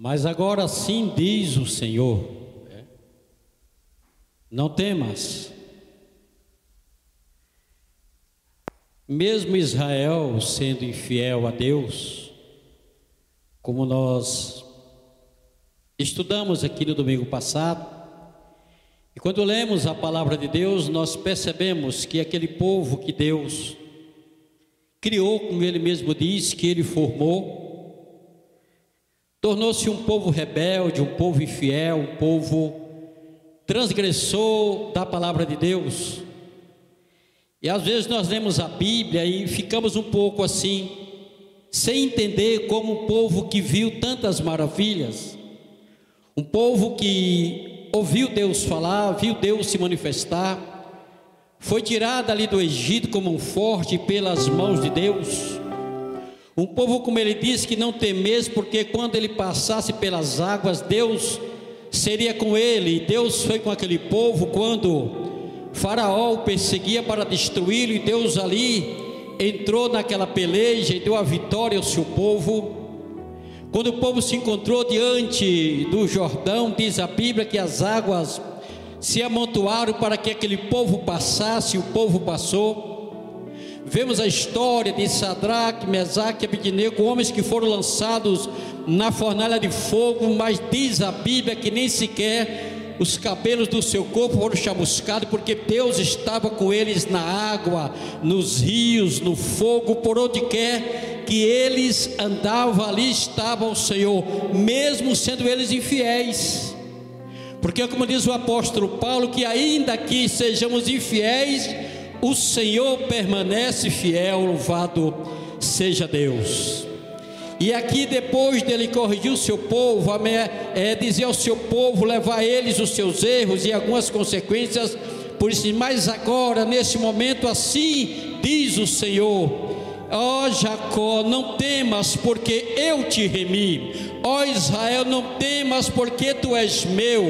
Mas agora sim diz o Senhor, não temas. Mesmo Israel sendo infiel a Deus, como nós estudamos aqui no domingo passado, e quando lemos a palavra de Deus, nós percebemos que aquele povo que Deus criou, como Ele mesmo diz, que Ele formou, tornou-se um povo rebelde, um povo infiel, um povo transgressor da palavra de Deus. E às vezes nós lemos a Bíblia e ficamos um pouco assim, sem entender como um povo que viu tantas maravilhas, um povo que ouviu Deus falar, viu Deus se manifestar, foi tirado ali do Egito como um forte pelas mãos de Deus, um povo, como ele disse, que não temesse, porque quando ele passasse pelas águas, Deus seria com ele. E Deus foi com aquele povo quando Faraó o perseguia para destruí-lo, e Deus ali entrou naquela peleja e deu a vitória ao seu povo. Quando o povo se encontrou diante do Jordão, diz a Bíblia que as águas se amontoaram para que aquele povo passasse, e o povo passou. Vemos a história de Sadraque, Mesaque e Abednego, homens que foram lançados na fornalha de fogo, mas diz a Bíblia que nem sequer os cabelos do seu corpo foram chamuscados, porque Deus estava com eles na água, nos rios, no fogo, por onde quer que eles andavam, ali estava o Senhor, mesmo sendo eles infiéis. Porque como diz o apóstolo Paulo, que ainda que sejamos infiéis, o Senhor permanece fiel, louvado seja Deus. E aqui, depois dele corrigir o seu povo, dizer ao seu povo, levar eles os seus erros e algumas consequências, por isso, mas agora, nesse momento, assim diz o Senhor: ó Jacó, não temas, porque eu te remi. Ó Israel, não temas, porque tu és meu.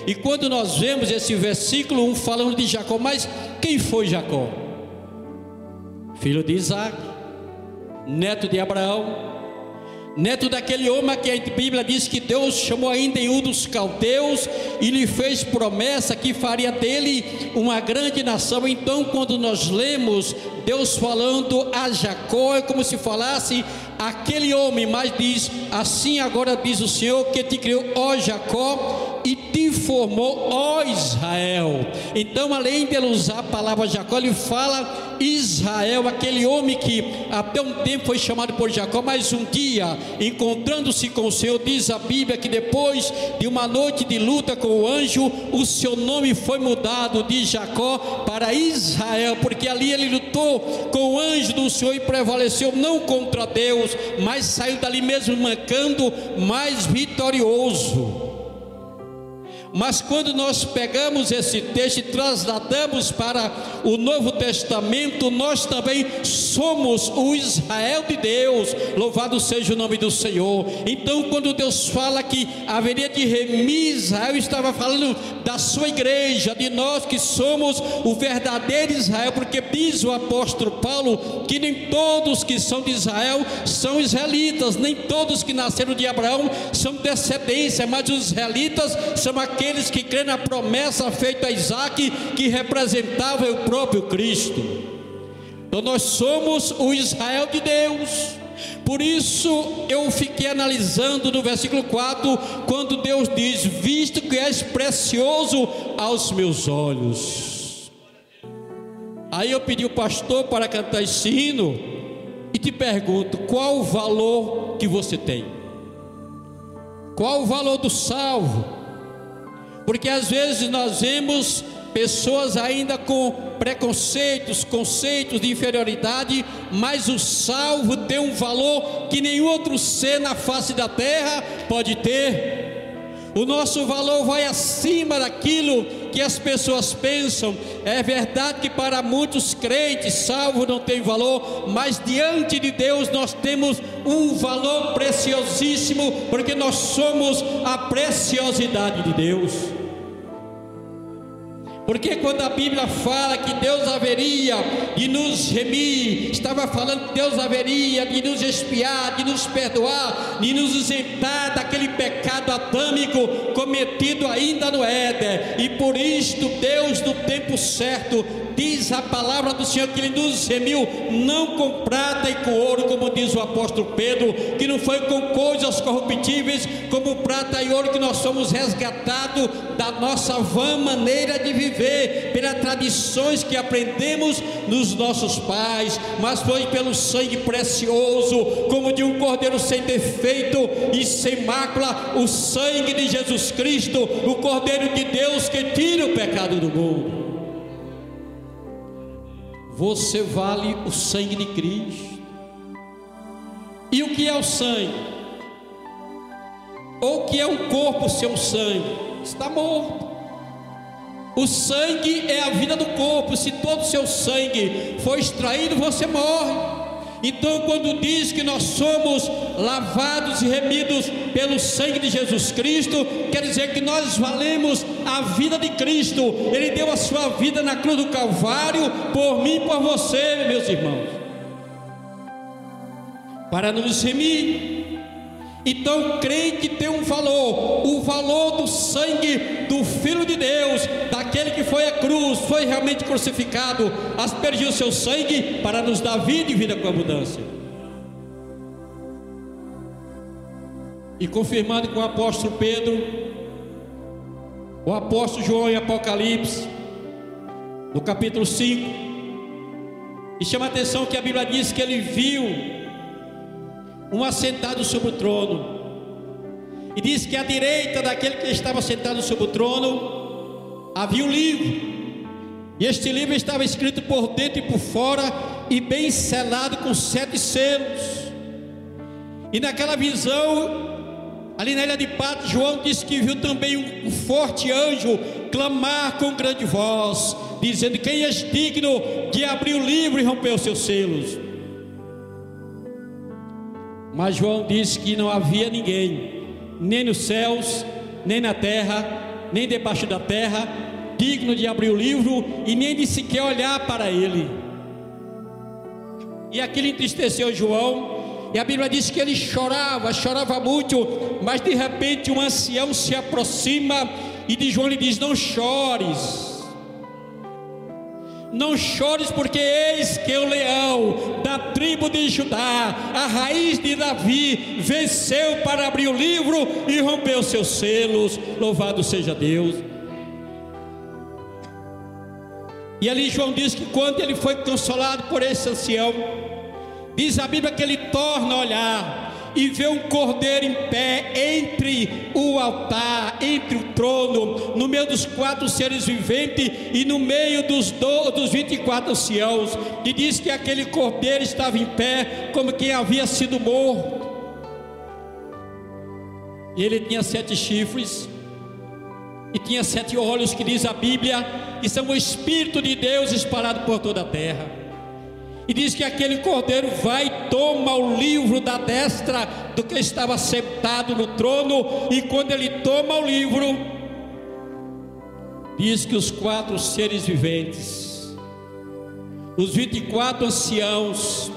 E quando nós vemos esse versículo 1 falando de Jacó, mas quem foi Jacó? Filho de Isaac, neto de Abraão, neto daquele homem que a Bíblia diz que Deus chamou ainda em Ur dos Caldeus e lhe fez promessa que faria dele uma grande nação. Então, quando nós lemos Deus falando a Jacó, é como se falasse aquele homem, mas diz assim: agora diz o Senhor que te criou, ó Jacó, e te formou, ó Israel. Então, além de ele usar a palavra Jacó, ele fala Israel, aquele homem que até um tempo foi chamado por Jacó, mas um dia, encontrando-se com o Senhor, diz a Bíblia que depois de uma noite de luta com o anjo, o seu nome foi mudado de Jacó para Israel, porque ali ele lutou com o anjo do Senhor e prevaleceu não contra Deus, mas saiu dali mesmo mancando, mais vitorioso. Mas quando nós pegamos esse texto e trasladamos para o Novo Testamento, nós também somos o Israel de Deus, louvado seja o nome do Senhor. Então, quando Deus fala que haveria de remir Israel, estava falando da sua igreja, de nós que somos o verdadeiro Israel, porque diz o apóstolo Paulo que nem todos que são de Israel são israelitas, nem todos que nasceram de Abraão são descendência, mas os israelitas são aqueles que creem na promessa feita a Isaac, que representava o próprio Cristo. Então nós somos o Israel de Deus. Por isso eu fiquei analisando no versículo 4, quando Deus diz: visto que és precioso aos meus olhos. Aí eu pedi o pastor para cantar esse hino e te pergunto: qual o valor que você tem? Qual o valor do salvo? Porque às vezes nós vemos pessoas ainda com preconceitos, conceitos de inferioridade, mas o salvo tem um valor que nenhum outro ser na face da terra pode ter. O nosso valor vai acima daquilo que as pessoas pensam. É verdade que para muitos crentes salvo não tem valor, mas diante de Deus nós temos um valor preciosíssimo, porque nós somos a preciosidade de Deus. Porque quando a Bíblia fala que Deus haveria de nos remir, estava falando que Deus haveria de nos expiar, de nos perdoar, de nos isentar daquele pecado pecado adâmico cometido ainda no Éden. E por isto Deus, no tempo certo, diz a palavra do Senhor que Ele nos remiu, não com prata e com ouro, como diz o apóstolo Pedro, que não foi com coisas corruptíveis, como prata e ouro, que nós somos resgatados da nossa vã maneira de viver, pelas tradições que aprendemos nos nossos pais, mas foi pelo sangue precioso, como de um cordeiro sem defeito e sem mácula, o sangue de Jesus Cristo, o Cordeiro de Deus que tira o pecado do mundo. Você vale o sangue de Cristo. E o que é o sangue? Ou o que é um corpo sem sangue? Está morto. O sangue é a vida do corpo. Se todo o seu sangue for extraído, você morre. Então, quando diz que nós somos lavados e remidos pelo sangue de Jesus Cristo, quer dizer que nós valemos a vida de Cristo. Ele deu a sua vida na cruz do Calvário por mim e por você, meus irmãos, para nos remir. Então, o crente tem um valor, o valor do sangue do Filho de Deus, daquele que foi à cruz, foi realmente crucificado, aspergiu o seu sangue para nos dar vida e vida com abundância. E confirmado com o apóstolo Pedro, o apóstolo João em Apocalipse, no capítulo 5, e chama a atenção que a Bíblia diz que ele viu um assentado sobre o trono, e diz que à direita daquele que estava sentado sobre o trono havia um livro, e este livro estava escrito por dentro e por fora, e bem selado com 7 selos. E naquela visão, ali na ilha de Patmos, João disse que viu também um forte anjo clamar com grande voz, dizendo: quem és digno de abrir o livro e romper os seus selos? Mas João disse que não havia ninguém, nem nos céus, nem na terra, nem debaixo da terra, digno de abrir o livro e nem de sequer olhar para ele. E aquilo entristeceu João, e a Bíblia diz que ele chorava muito, mas de repente um ancião se aproxima e de João lhe diz: não chores. Não chores, porque eis que o leão da tribo de Judá, a raiz de Davi, venceu para abrir o livro e romper os seus selos. Louvado seja Deus. E ali João diz que quando ele foi consolado por esse ancião, diz a Bíblia que ele torna a olhar e vê um cordeiro em pé entre o altar, entre o trono, no meio dos 4 seres viventes e no meio dos 24 anciãos, e diz que aquele cordeiro estava em pé como quem havia sido morto, e ele tinha 7 chifres e tinha 7 olhos, que diz a Bíblia, e são o Espírito de Deus espalhado por toda a terra. E diz que aquele cordeiro vai e toma o livro da destra do que estava sentado no trono, e quando ele toma o livro, diz que os 4 seres viventes, os 24 anciãos,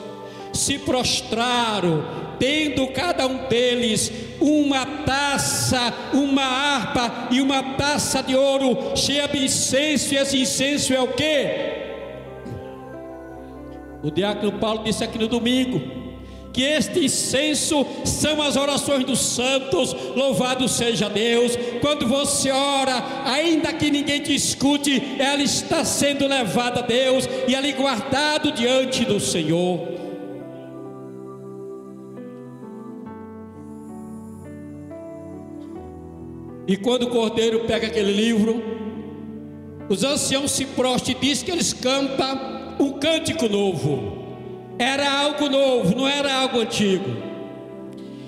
se prostraram, tendo cada um deles uma taça, uma harpa e uma taça de ouro cheia de incenso. E esse incenso é o quê? O diácono Paulo disse aqui no domingo que este incenso são as orações dos santos. Louvado seja Deus. Quando você ora, ainda que ninguém te escute, ela está sendo levada a Deus e ali guardado diante do Senhor. E quando o cordeiro pega aquele livro, os anciãos se prostram e diz que eles cantam um cântico novo. Era algo novo, não era algo antigo.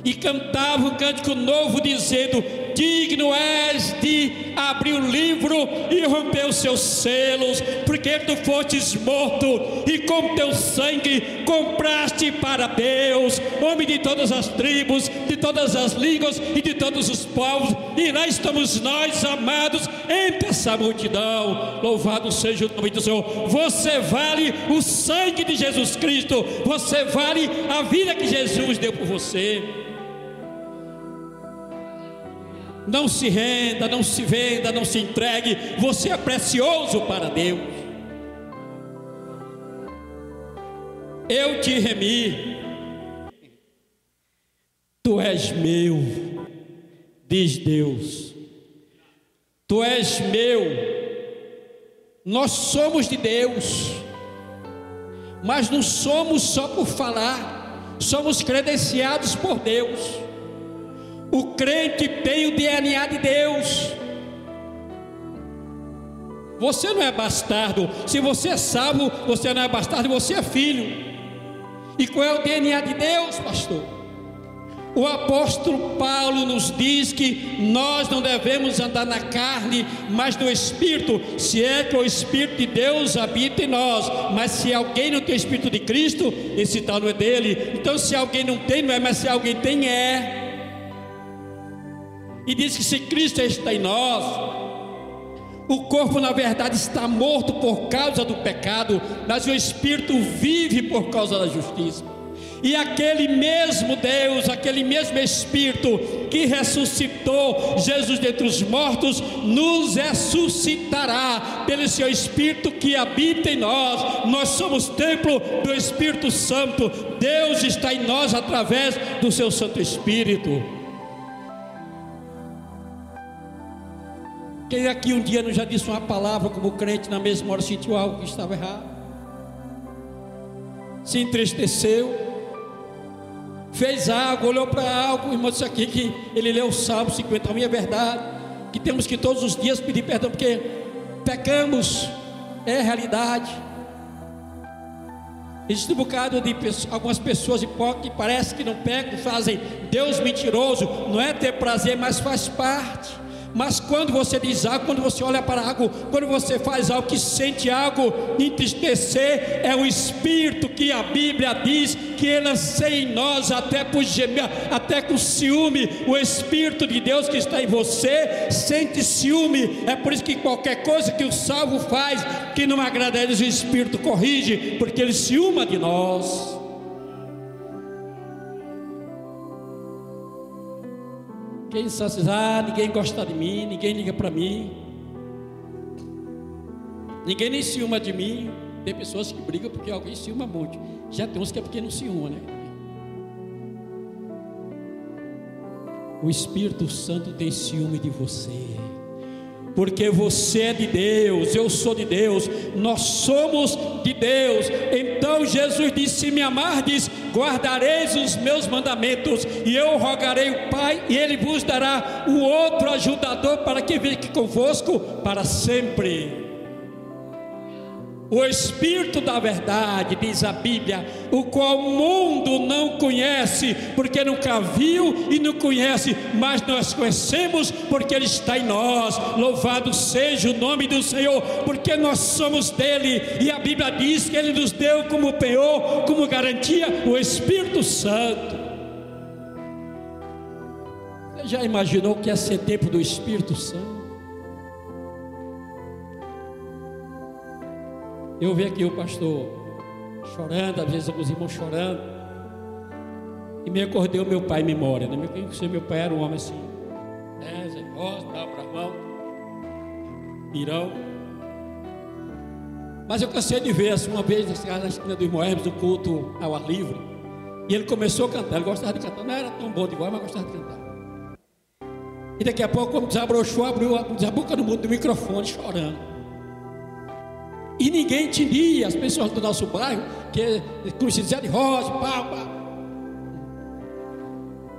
E cantava um cântico novo, dizendo: digno és de abrir o livro e romper os seus selos, porque tu fostes morto e com teu sangue compraste para Deus homem de todas as tribos, de todas as línguas e de todos os povos, e lá estamos nós, amados, entre essa multidão. Louvado seja o nome do Senhor. Você vale o sangue de Jesus Cristo, você vale a vida que Jesus deu por você. Não se renda, não se venda, não se entregue. Você é precioso para Deus. Eu te remi. Tu és meu, diz Deus. Tu és meu. Nós somos de Deus, mas não somos só por falar, somos credenciados por Deus. O crente tem o DNA de Deus. Você não é bastardo. Se você é salvo, você não é bastardo, você é filho. E qual é o DNA de Deus, pastor? O apóstolo Paulo nos diz que nós não devemos andar na carne, mas no Espírito, se é que o Espírito de Deus habita em nós. Mas se alguém não tem o Espírito de Cristo, esse tal não é dele. Então se alguém não tem, não é, mas se alguém tem, é. E diz que se Cristo está em nós, o corpo na verdade está morto por causa do pecado, mas o Espírito vive por causa da justiça. E aquele mesmo Deus, aquele mesmo Espírito que ressuscitou Jesus dentre os mortos, nos ressuscitará pelo seu Espírito que habita em nós. Nós somos templo do Espírito Santo. Deus está em nós através do seu Santo Espírito. Quem aqui um dia não já disse uma palavra como crente, na mesma hora sentiu algo que estava errado? Se entristeceu, fez algo, olhou para algo, irmão, disse aqui que ele leu o Salmo 51, e é verdade, que temos que todos os dias pedir perdão, porque pecamos, é realidade. Existe um bocado de algumas pessoas hipócritas que parece que não pecam, fazem Deus mentiroso, não é ter prazer, mas faz parte. Mas quando você diz algo, quando você olha para algo, quando você faz algo que sente algo entristecer, é o Espírito que a Bíblia diz que ele anseia em nós até por gemer, até com ciúme. O Espírito de Deus que está em você sente ciúme. É por isso que qualquer coisa que o salvo faz que não agrada a eles, o Espírito corrige, porque ele ciúma de nós. Quem só diz, ninguém gosta de mim, ninguém liga para mim, ninguém nem ciúma de mim. Tem pessoas que brigam porque alguém ciúma muito. Já tem uns que é porque não ciúma, né? O Espírito Santo tem ciúme de você, porque você é de Deus, eu sou de Deus, nós somos de Deus. Então Jesus disse: se me amardes, guardareis os meus mandamentos, e eu rogarei o Pai, e Ele vos dará o outro ajudador, para que fique convosco para sempre. O Espírito da verdade, diz a Bíblia, o qual o mundo não conhece, porque nunca viu e não conhece, mas nós conhecemos porque Ele está em nós. Louvado seja o nome do Senhor, porque nós somos dele, e a Bíblia diz que Ele nos deu como penhor, como garantia, o Espírito Santo. Você já imaginou o que é ser tempo do Espírito Santo? Eu vi aqui o pastor chorando, às vezes alguns irmãos chorando, e me acordei o meu pai em memória, né? Meu pai era um homem assim, Zé Costa, Abraão, Mirão. Mas eu cansei de ver assim, uma vez na esquina do irmão Hermes, no culto ao ar livre, e ele começou a cantar. Ele gostava de cantar, não era tão bom de voz, mas gostava de cantar. E daqui a pouco, quando desabrochou, abriu a boca no mundo do microfone, chorando. E ninguém entendia, as pessoas do nosso bairro, que conheciam Zé de Rosa, pá.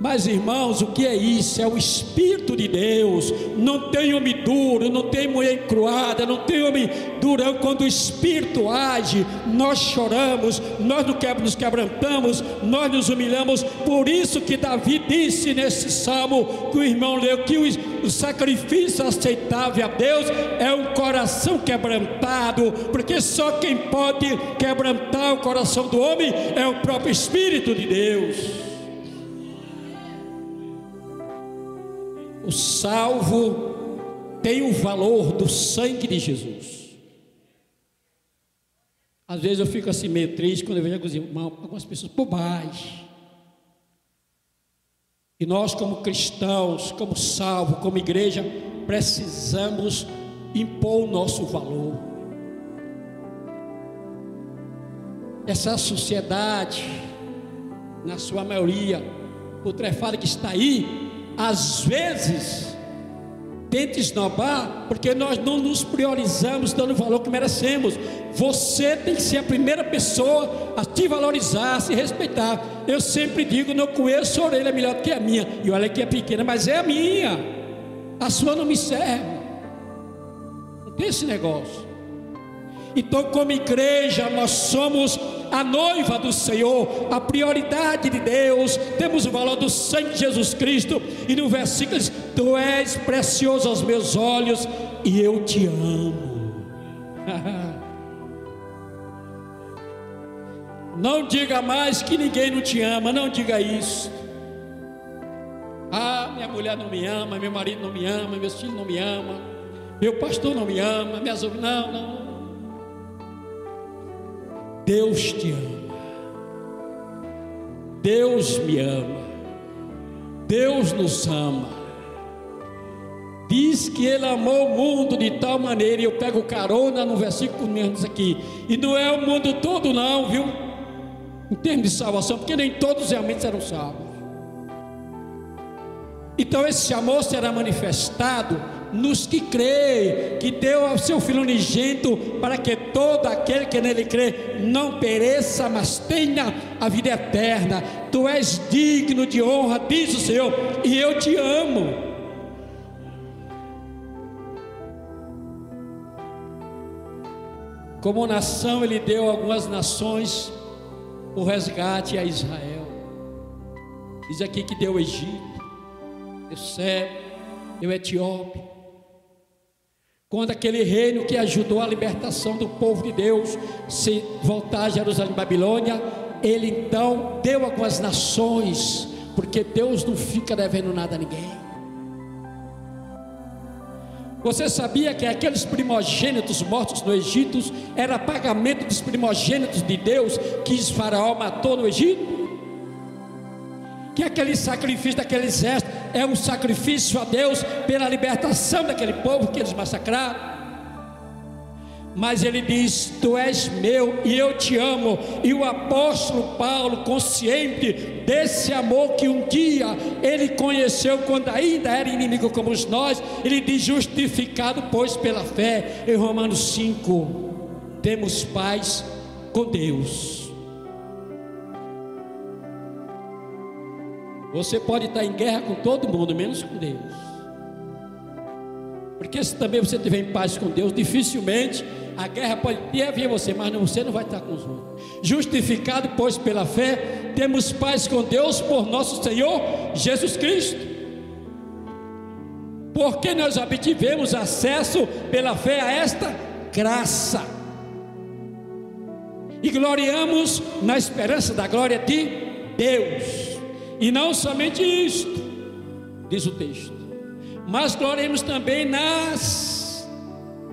Mas irmãos, o que é isso? É o Espírito de Deus. Não tem homem duro, não tem mulher encruada, não tem homem durão. Quando o Espírito age, nós choramos, nós nos quebrantamos, nós nos humilhamos. Por isso que Davi disse nesse salmo que o irmão leu, que o sacrifício aceitável a Deus é um coração quebrantado, porque só quem pode quebrantar o coração do homem é o próprio Espírito de Deus. O salvo tem o valor do sangue de Jesus. Às vezes eu fico assim meio triste quando eu vejo alguns irmãos, algumas pessoas por baixo. E nós, como cristãos, como salvos, como igreja, precisamos impor o nosso valor. Essa sociedade, na sua maioria putrefada que está aí, às vezes tenta esnobar, porque nós não nos priorizamos dando o valor que merecemos. Você tem que ser a primeira pessoa a te valorizar, a se respeitar. Eu sempre digo, não conheço a orelha melhor do que a minha, e olha que é pequena, mas é a minha, a sua não me serve. Não tem esse negócio. Então, como igreja, nós somos a noiva do Senhor, a prioridade de Deus, temos o valor do sangue de Jesus Cristo. E no versículo diz: tu és precioso aos meus olhos e eu te amo. Não diga mais que ninguém não te ama, não diga isso. Ah, minha mulher não me ama, meu marido não me ama, meus filhos não me amam, meu pastor não me ama, minhas ovelhas, não. Deus te ama, Deus me ama, Deus nos ama. Diz que Ele amou o mundo de tal maneira, e eu pego carona no versículo menos aqui, e não é o mundo todo não, viu? Em termos de salvação, porque nem todos realmente serão salvos. Então esse amor será manifestado nos que creem, que deu ao seu Filho unigênito, para que todo aquele que nele crê não pereça, mas tenha a vida eterna. Tu és digno de honra, diz o Senhor, e eu te amo. Como nação, Ele deu algumas nações o resgate a Israel. Diz aqui que deu o Egito, deu Seba, deu Etiópia. Quando aquele reino que ajudou a libertação do povo de Deus se voltar a Jerusalém e Babilônia, Ele então deu algumas nações, porque Deus não fica devendo nada a ninguém. Você sabia que aqueles primogênitos mortos no Egito era pagamento dos primogênitos de Deus que Faraó matou no Egito? Que aquele sacrifício daquele exército é um sacrifício a Deus pela libertação daquele povo que eles massacraram. Mas ele diz: tu és meu e eu te amo. E o apóstolo Paulo, consciente desse amor que um dia ele conheceu quando ainda era inimigo como nós, ele diz: justificado pois pela fé, em Romanos 5, temos paz com Deus. Você pode estar em guerra com todo mundo, menos com Deus. Porque se também você estiver em paz com Deus, dificilmente a guerra pode vir a você, mas você não vai estar com os outros. Justificado, pois, pela fé, temos paz com Deus por nosso Senhor Jesus Cristo. Porque nós obtivemos acesso pela fé a esta graça. E gloriamos na esperança da glória de Deus. E não somente isto, diz o texto, mas gloriamos também nas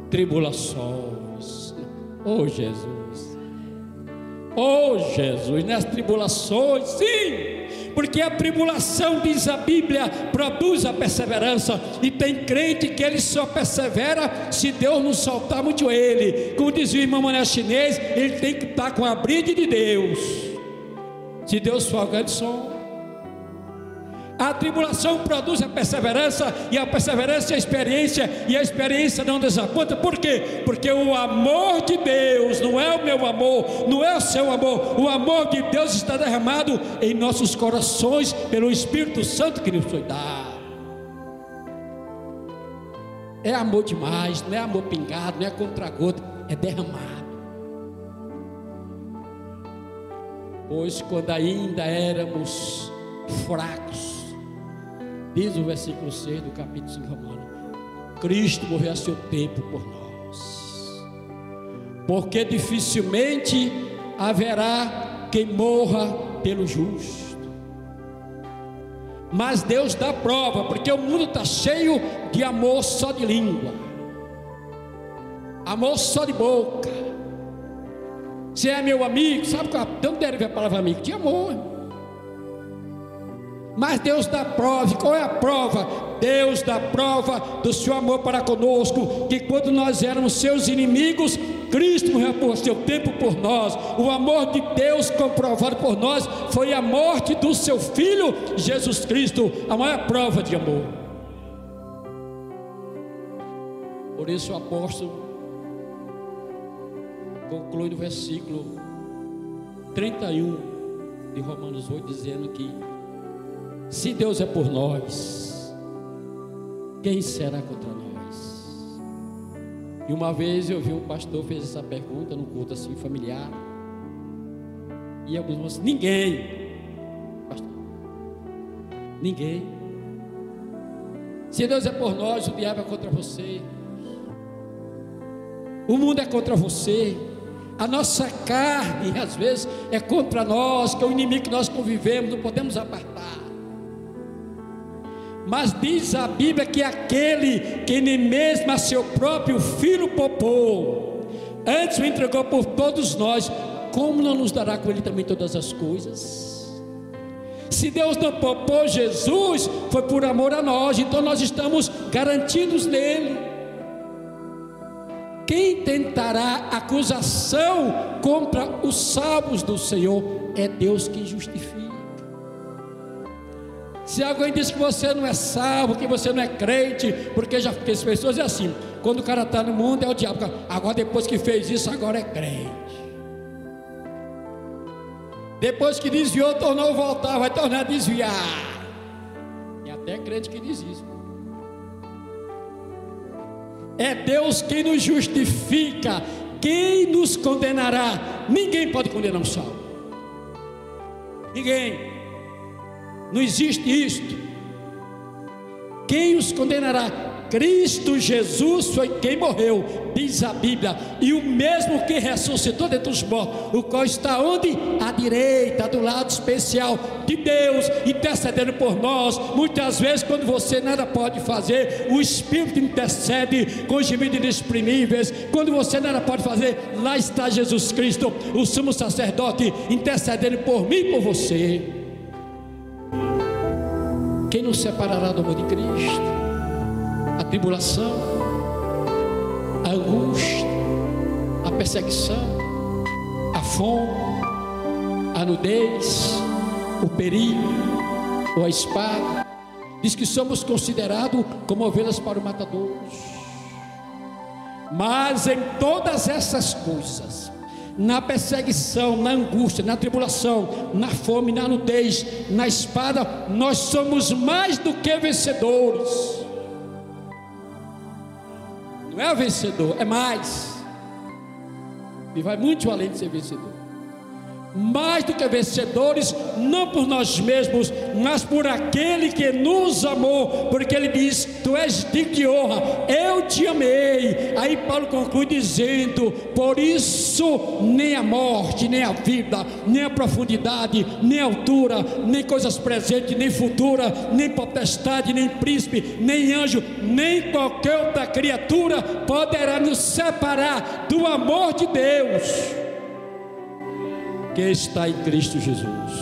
tribulações. Oh Jesus, oh Jesus, nas tribulações, sim, porque a tribulação, diz a Bíblia, produz a perseverança, e tem crente que ele só persevera se Deus não soltar muito ele. Como dizia o irmão Mané Chinês, ele tem que estar com a bride de Deus. Se Deus for grande som. A tribulação produz a perseverança, e a perseverança é a experiência, e a experiência não desaponta. Por quê? Porque o amor de Deus não é o meu amor, não é o seu amor. O amor de Deus está derramado em nossos corações pelo Espírito Santo que nos foi dado. É amor demais, não é amor pingado, não é contra-gota, é derramado. Pois quando ainda éramos fracos, diz o versículo 6 do capítulo 5 Romano, Cristo morreu a seu tempo por nós, porque dificilmente haverá quem morra pelo justo. Mas Deus dá prova, porque o mundo está cheio de amor só de língua, amor só de boca. Você é meu amigo, sabe de onde deriva a palavra amigo? De amor. Mas Deus dá prova. E qual é a prova? Deus dá prova do seu amor para conosco, que quando nós éramos seus inimigos, Cristo morreu por seu tempo por nós. O amor de Deus comprovado por nós foi a morte do seu Filho Jesus Cristo, a maior prova de amor. Por isso o apóstolo conclui no versículo 31 de Romanos 8, dizendo que se Deus é por nós, quem será contra nós? E uma vez eu vi um pastor fez essa pergunta num culto assim familiar, e alguns irmãos, ninguém, pastor, ninguém. Se Deus é por nós, o diabo é contra você, o mundo é contra você, a nossa carne às vezes é contra nós, que é o inimigo que nós convivemos, não podemos apartar. Mas diz a Bíblia que aquele que nem mesmo a seu próprio Filho poupou, antes o entregou por todos nós, como não nos dará com ele também todas as coisas? Se Deus não poupou Jesus, foi por amor a nós, então nós estamos garantidos nele. Quem tentará acusação contra os salvos do Senhor? É Deus quem justifica. Se alguém diz que você não é salvo, que você não é crente, porque já as pessoas é assim, quando o cara está no mundo é o diabo, agora depois que fez isso, agora é crente. Depois que desviou, tornou a voltar, vai tornar a desviar. E até crente que diz isso. É Deus quem nos justifica. Quem nos condenará? Ninguém pode condenar um salvo. Ninguém. Não existe isto. Quem os condenará? Cristo Jesus foi quem morreu, diz a Bíblia, e o mesmo que ressuscitou dentre os mortos, o qual está onde? À direita, do lado especial de Deus, intercedendo por nós. Muitas vezes quando você nada pode fazer, o Espírito intercede com gemidos inexprimíveis. Quando você nada pode fazer, lá está Jesus Cristo, o sumo sacerdote, intercedendo por mim e por você. Quem nos separará do amor de Cristo? A tribulação, a angústia, a perseguição, a fome, a nudez, o perigo ou a espada. Diz que somos considerados como ovelhas para o matador. Mas em todas essas coisas, na perseguição, na angústia, na tribulação, na fome, na nudez, na espada, nós somos mais do que vencedores. Não é vencedor, é mais. E vai muito além de ser vencedor. Mais do que vencedores, não por nós mesmos, mas por aquele que nos amou, porque ele diz: tu és digno de honra, eu te amei. Aí Paulo conclui dizendo: por isso nem a morte, nem a vida, nem a profundidade, nem a altura, nem coisas presentes, nem futuras, nem potestade, nem príncipe, nem anjo, nem qualquer outra criatura poderá nos separar do amor de Deus que está em Cristo Jesus.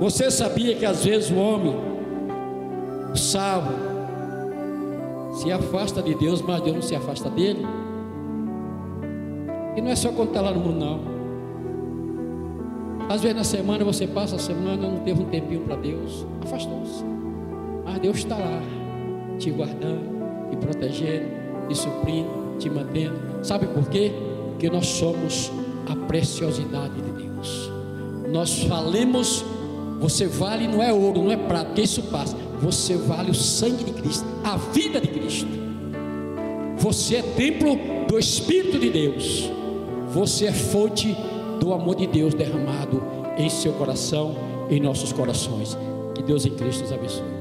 Você sabia que às vezes o homem, o salvo, se afasta de Deus, mas Deus não se afasta dele? E não é só quando está lá no mundo, não. Às vezes na semana você passa a semana, não teve um tempinho para Deus, afastou-se, mas Deus está lá, te guardando, te protegendo, te suprindo, te mantendo. Sabe por quê? Porque nós somos a preciosidade de Deus. Nós falemos, você vale, não é ouro, não é prata, porque isso passa. Você vale o sangue de Cristo, a vida de Cristo. Você é templo do Espírito de Deus. Você é fonte do amor de Deus derramado em seu coração, em nossos corações. Que Deus em Cristo nos abençoe.